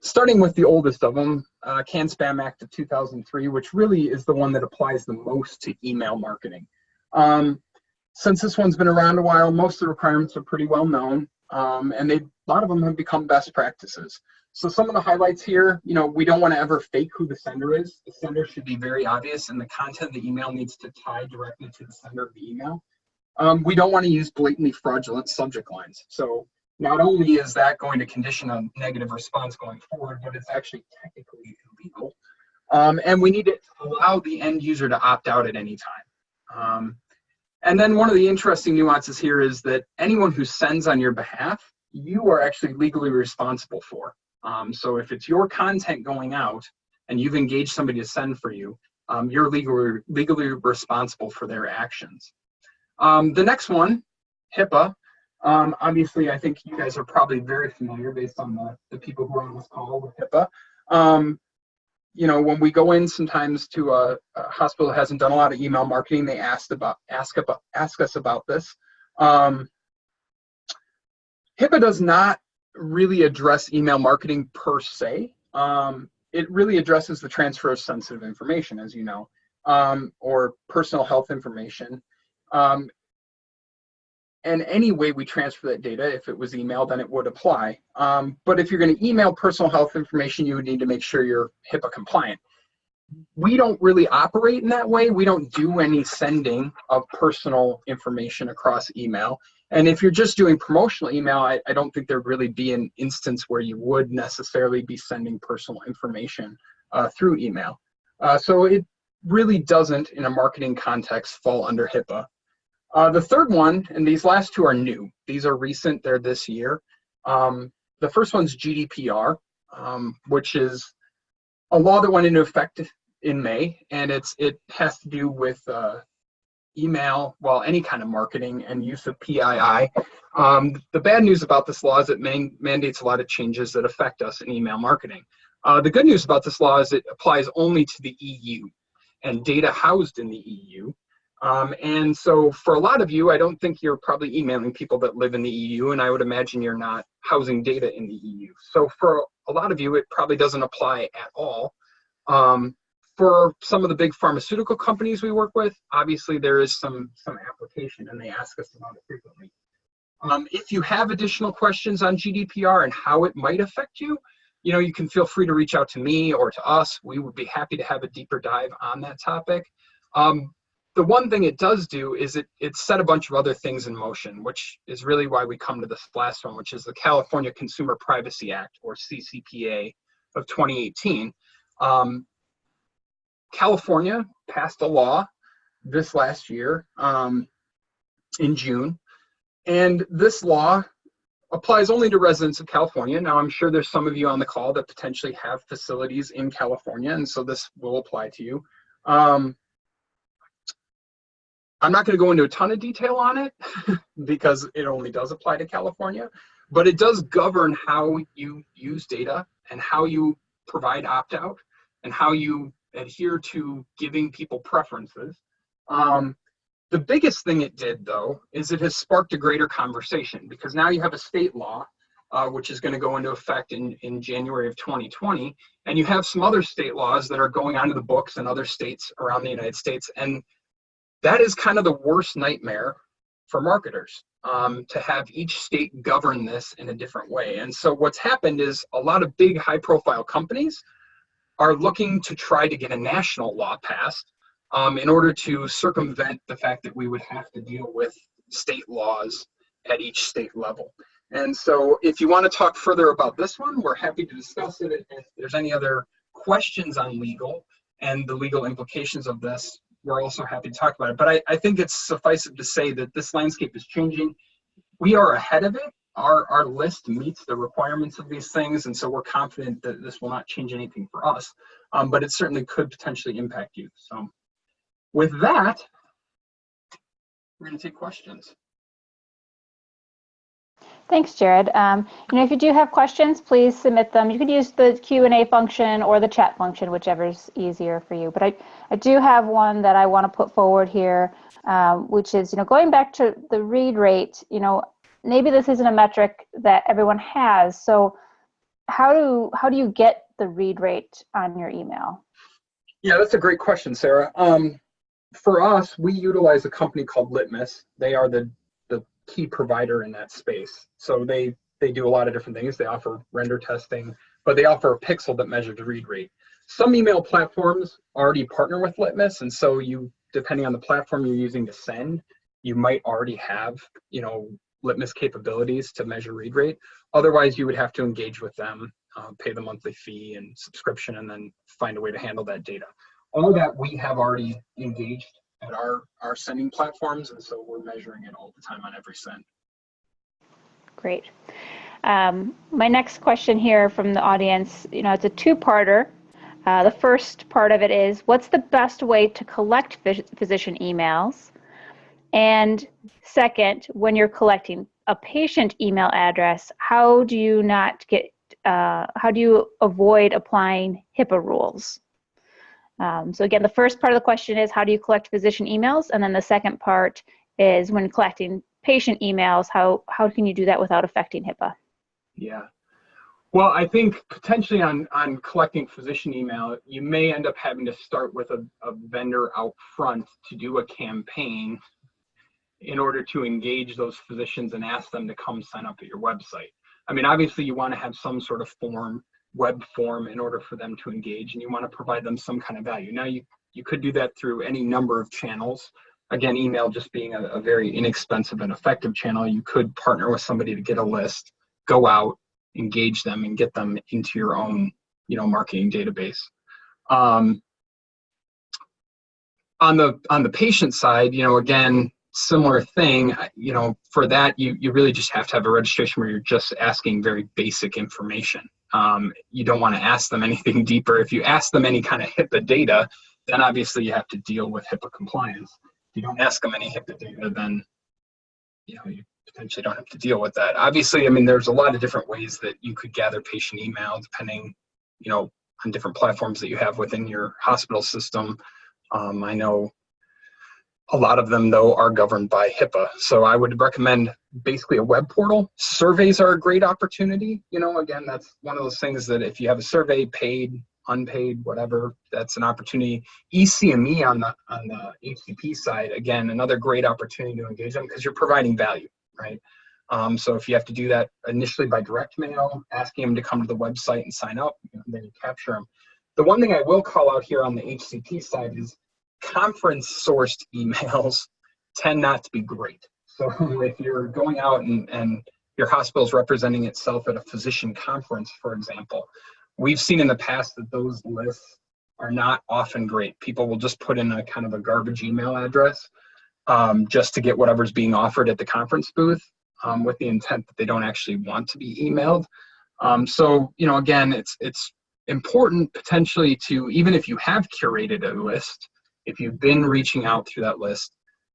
Starting with the oldest of them, CAN-SPAM Act of 2003, which really is the one that applies the most to email marketing. Since this one's been around a while, most of the requirements are pretty well known, and a lot of them have become best practices. So some of the highlights here, we don't want to ever fake who the sender is. The sender should be very obvious, and the content of the email needs to tie directly to the sender of the email. We don't want to use blatantly fraudulent subject lines. So not only is that going to condition a negative response going forward, but it's actually technically illegal. And we need to allow the end user to opt out at any time. And then one of the interesting nuances here is that anyone who sends on your behalf, you are actually legally responsible for. So if it's your content going out and you've engaged somebody to send for you, you're legally responsible for their actions. The next one, HIPAA. Obviously, I think you guys are probably very familiar based on the people who are on this call with HIPAA. When we go in sometimes to a hospital that hasn't done a lot of email marketing, they ask us about this. HIPAA does not really address email marketing per se. It really addresses the transfer of sensitive information, as you know, or personal health information. And any way we transfer that data, if it was emailed, then it would apply. But if you're going to email personal health information, you would need to make sure you're HIPAA compliant. We don't really operate in that way. We don't do any sending of personal information across email. And if you're just doing promotional email, I don't think there'd really be an instance where you would necessarily be sending personal information through email. So it really doesn't, in a marketing context, fall under HIPAA. The third one, and these last two are new. These are recent, they're this year. The first one's GDPR, which is a law that went into effect in May, and it has to do with email, any kind of marketing and use of PII. The bad news about this law is it mandates a lot of changes that affect us in email marketing. The good news about this law is it applies only to the EU and data housed in the EU. And so for a lot of you, I don't think you're probably emailing people that live in the EU, and I would imagine you're not housing data in the EU. So for a lot of you, it probably doesn't apply at all. For some of the big pharmaceutical companies we work with, obviously there is some application, and they ask us about it frequently. If you have additional questions on GDPR and how it might affect you, you can feel free to reach out to me or to us. We would be happy to have a deeper dive on that topic. The one thing it does do is it set a bunch of other things in motion, which is really why we come to this last one, which is the California Consumer Privacy Act, or CCPA, of 2018. California passed a law this last year in June, and this law applies only to residents of California. Now, I'm sure there's some of you on the call that potentially have facilities in California, and so this will apply to you. I'm not going to go into a ton of detail on it because it only does apply to California, but it does govern how you use data and how you provide opt-out and how you adhere to giving people preferences. The biggest thing it did, though, is it has sparked a greater conversation, because now you have a state law, which is going to go into effect in January of 2020, and you have some other state laws that are going onto the books in other states around the United States. And that is kind of the worst nightmare for marketers, to have each state govern this in a different way. And so what's happened is a lot of big high-profile companies are looking to try to get a national law passed in order to circumvent the fact that we would have to deal with state laws at each state level. And so if you want to talk further about this one, we're happy to discuss it. If there's any other questions on legal and the legal implications of this, we're also happy to talk about it. But I think it's suffice it to say that this landscape is changing. We are ahead of it. Our list meets the requirements of these things, and so we're confident that this will not change anything for us, but it certainly could potentially impact you. So with that, we're going to take questions. Thanks, Jared. If you do have questions, please submit them. You could use the Q&A function or the chat function, whichever's easier for you. But I do have one that I want to put forward here, which is, going back to the read rate, maybe this isn't a metric that everyone has. So how do you get the read rate on your email? Yeah, that's a great question, Sarah. For us, we utilize a company called Litmus. They are the key provider in that space. So they do a lot of different things. They offer render testing, but they offer a pixel that measures the read rate. Some email platforms already partner with Litmus, and so depending on the platform you're using to send, you might already have, Litmus capabilities to measure read rate. Otherwise, you would have to engage with them, pay the monthly fee and subscription, and then find a way to handle that data. All that we have already engaged at our sending platforms, and so we're measuring it all the time on every send. Great. My next question here from the audience, it's a two-parter. The first part of it is, what's the best way to collect physician emails? And second, when you're collecting a patient email address, how do you avoid applying HIPAA rules? So again, the first part of the question is, how do you collect physician emails? And then the second part is, when collecting patient emails, how can you do that without affecting HIPAA? Yeah. Well, I think potentially on collecting physician email, you may end up having to start with a vendor out front to do a campaign in order to engage those physicians and ask them to come sign up at your website. I mean, obviously you want to have some sort of web form in order for them to engage, and you want to provide them some kind of value. Now, you could do that through any number of channels. Again, email just being a very inexpensive and effective channel. You could partner with somebody to get a list, go out, engage them, and get them into your own, marketing database. On the patient side, again, similar thing. For that, you really just have to have a registration where you're just asking very basic information. You don't want to ask them anything deeper. If you ask them any kind of HIPAA data, then obviously you have to deal with HIPAA compliance. If you don't ask them any HIPAA data, then you potentially don't have to deal with that. Obviously, I mean, there's a lot of different ways that you could gather patient email, depending, on different platforms that you have within your hospital system. I know a lot of them, though, are governed by HIPAA. So I would recommend basically a web portal. Surveys are a great opportunity. Again, that's one of those things that if you have a survey, paid, unpaid, whatever, that's an opportunity. eCME on the HCP side, again, another great opportunity to engage them because you're providing value, right? So if you have to do that initially by direct mail, asking them to come to the website and sign up, then you capture them. The one thing I will call out here on the HCP side is conference sourced emails tend not to be great. So if you're going out and your hospital is representing itself at a physician conference, for example, we've seen in the past that those lists are not often great. People will just put in a kind of a garbage email address just to get whatever's being offered at the conference booth with the intent that they don't actually want to be emailed. So, again, it's important potentially to, even if you have curated a list, if you've been reaching out through that list,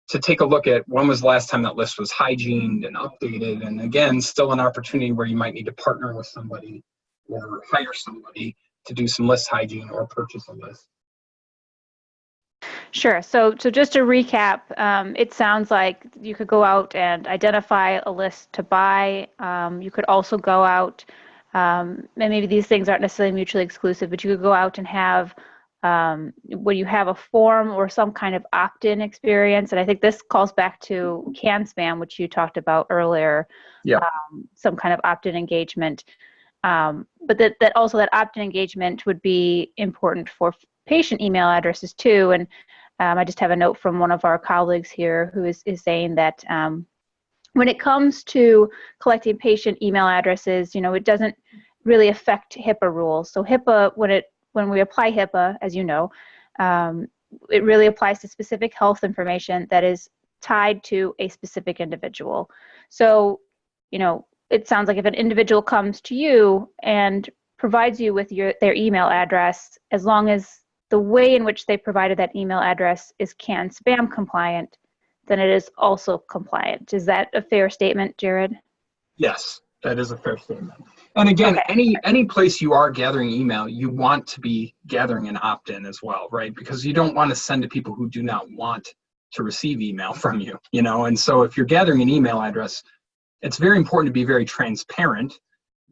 to take a look at when was the last time that list was hygiened and updated. And again, still an opportunity where you might need to partner with somebody or hire somebody to do some list hygiene or purchase a list. Sure. So just to recap, it sounds like you could go out and identify a list to buy. You could also go out, and maybe these things aren't necessarily mutually exclusive, but you could go out and have when you have a form or some kind of opt-in experience. And I think this calls back to CAN-SPAM, which you talked about earlier. Yeah. Some kind of opt-in engagement. But that also that opt-in engagement would be important for patient email addresses too. And I just have a note from one of our colleagues here who is saying that when it comes to collecting patient email addresses, it doesn't really affect HIPAA rules. So HIPAA, when we apply HIPAA, as you know, it really applies to specific health information that is tied to a specific individual. So, it sounds like if an individual comes to you and provides you with their email address, as long as the way in which they provided that email address is CAN-SPAM compliant, then it is also compliant. Is that a fair statement, Jared? Yes, that is a fair statement. And again, Okay. any place you are gathering email, you want to be gathering an opt-in as well, right? Because you don't want to send to people who do not want to receive email from you, you know? And so if you're gathering an email address, it's very important to be very transparent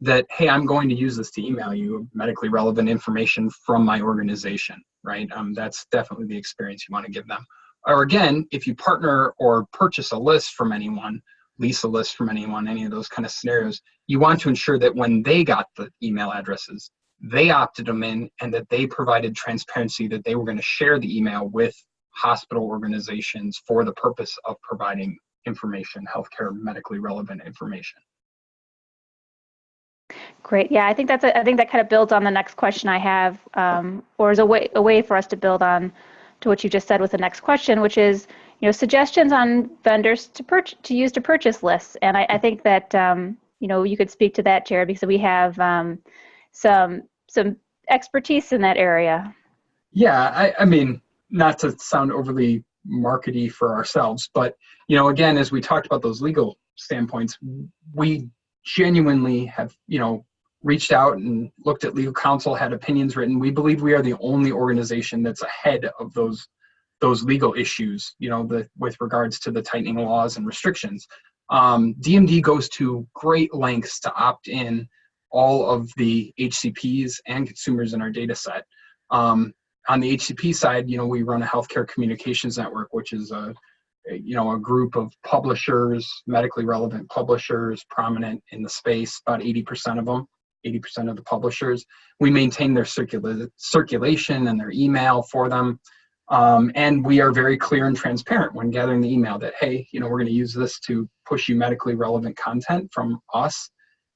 that, hey, I'm going to use this to email you medically relevant information from my organization, right? That's definitely the experience you want to give them. Or again, if you partner or purchase a list from anyone, lease a list from anyone, any of those kind of scenarios, you want to ensure that when they got the email addresses, they opted them in and that they provided transparency that they were going to share the email with hospital organizations for the purpose of providing information, healthcare, medically relevant information. Great. Yeah, I think I think that kind of builds on the next question I have, or is a way for us to build on to what you just said with the next question, which is, suggestions on vendors to use to purchase lists. And I think that you could speak to that, Jared, because we have some expertise in that area. Yeah, I mean, not to sound overly markety for ourselves, but again, as we talked about those legal standpoints, we genuinely have, reached out and looked at legal counsel, had opinions written. We believe we are the only organization that's ahead of those legal issues, with regards to the tightening laws and restrictions. DMD goes to great lengths to opt in all of the HCPs and consumers in our data set. On the HCP side, we run a healthcare communications network, which is a group of publishers, medically relevant publishers, prominent in the space, about 80% of them, 80% of the publishers. We maintain their circulation and their email for them. And we are very clear and transparent when gathering the email that, hey, we're going to use this to push you medically relevant content from us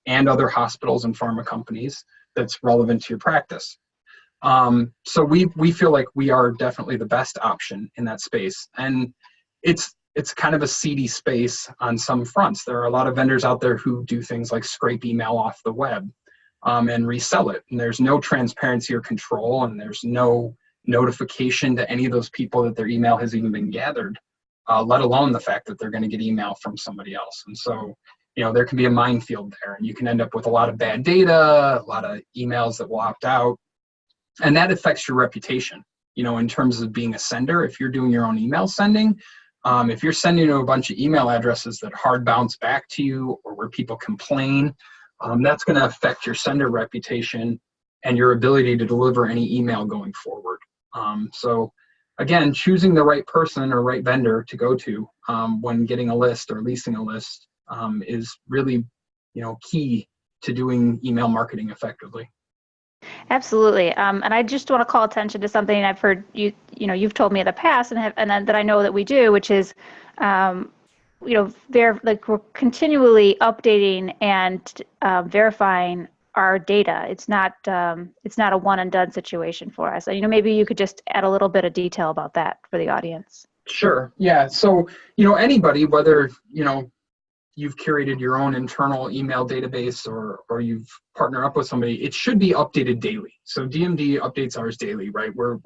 and other hospitals and pharma companies that's relevant to your practice. So we feel like we are definitely the best option in that space. And it's kind of a seedy space on some fronts. There are a lot of vendors out there who do things like scrape email off the web and resell it. And there's no transparency or control, and there's no notification to any of those people that their email has even been gathered, let alone the fact that they're going to get email from somebody else. And so, there can be a minefield there, and you can end up with a lot of bad data, a lot of emails that will opt out. And that affects your reputation, in terms of being a sender. If you're doing your own email sending, if you're sending to a bunch of email addresses that hard bounce back to you or where people complain, that's going to affect your sender reputation and your ability to deliver any email going forward. So again, choosing the right person or right vendor to go to when getting a list or leasing a list is really, key to doing email marketing effectively. Absolutely. And I just want to call attention to something I've heard you've told me in the past, and that I know that we do, which is, we're continually updating and verifying our data. It's not a one and done situation for us. Maybe you could just add a little bit of detail about that for the audience. Sure. Yeah. So, anybody, whether, you've curated your own internal email database or you've partnered up with somebody, it should be updated daily. So DMD updates ours daily, right? We're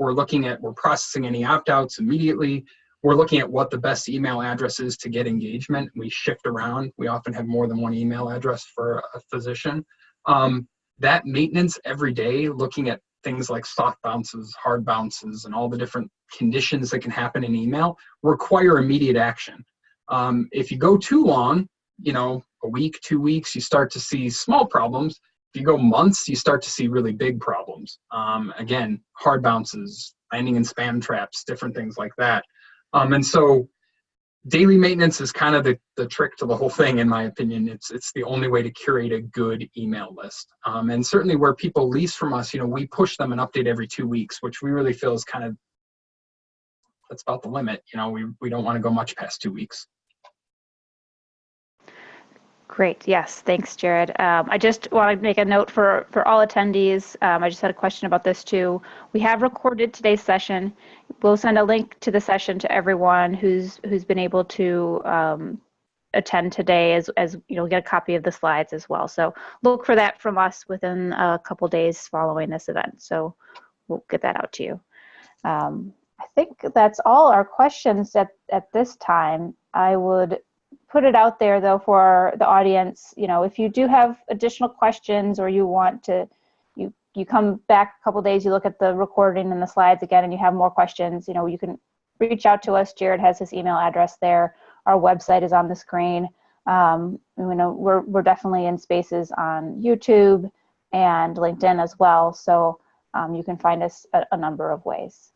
processing any opt-outs immediately. We're looking at what the best email address is to get engagement. We shift around. We often have more than one email address for a physician. That maintenance every day, looking at things like soft bounces, hard bounces, and all the different conditions that can happen in email require immediate action. If you go too long, a week, 2 weeks, you start to see small problems. If you go months, you start to see really big problems. Again, hard bounces, landing in spam traps, different things like that. And so daily maintenance is kind of the trick to the whole thing, in my opinion. It's the only way to curate a good email list. And certainly where people lease from us, we push them an update every 2 weeks, which we really feel is that's about the limit. We don't want to go much past 2 weeks. Great. Yes. Thanks, Jared. I just want to make a note for all attendees. I just had a question about this too. We have recorded today's session. We'll send a link to the session to everyone who's been able to attend today, as get a copy of the slides as well. So look for that from us within a couple days following this event. So we'll get that out to you. I think that's all our questions at this time. I would put it out there though for the audience. You know, if you do have additional questions or you want to, you come back a couple days, you look at the recording and the slides again, and you have more questions, you know, you can reach out to us. Jared has his email address there. Our website is on the screen. You know, we're definitely in spaces on YouTube and LinkedIn as well. So you can find us a number of ways.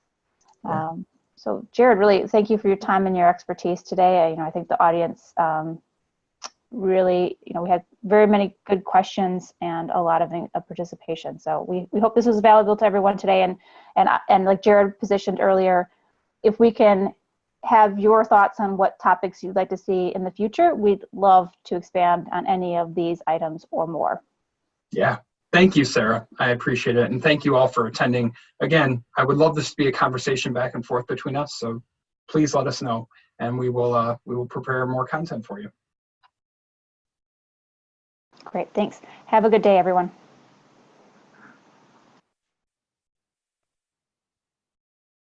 So Jared, really thank you for your time and your expertise today. You know, I think the audience really, you know, we had very many good questions and a lot of participation. So we hope this was valuable to everyone today. And like Jared positioned earlier, if we can have your thoughts on what topics you'd like to see in the future, we'd love to expand on any of these items or more. Yeah. Thank you, Sarah. I appreciate it. And thank you all for attending. Again, I would love this to be a conversation back and forth between us. So please let us know, and we will prepare more content for you. Great. Thanks. Have a good day, everyone.